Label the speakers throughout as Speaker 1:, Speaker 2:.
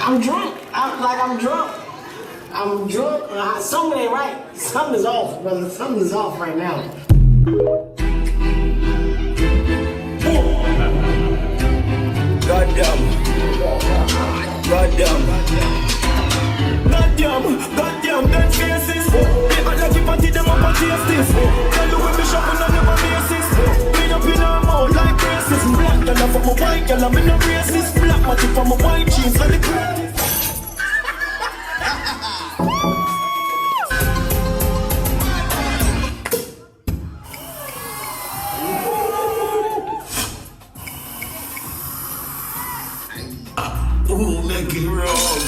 Speaker 1: I'm drunk. I'm drunk. I'm drunk. Something ain't right. Something is off, brother. Something is off right now.
Speaker 2: Goddamn. Them faces. They act like you party them up and taste this. Tell you when me shopping on them basis. Clean up in our mouth like braces. Black girl from a white girl, I'm in a racist. Black magic from a white jeans and the greatest. Ooh, make it wrong.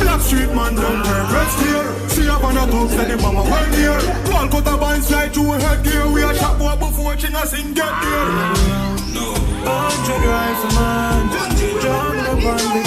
Speaker 2: Black street man don't wear red steel. See a van of thugs that the mama well near. Wall cut a band slide through a headgear. We a shot boy before China sing get there. No. 100 rifleman, jump up on the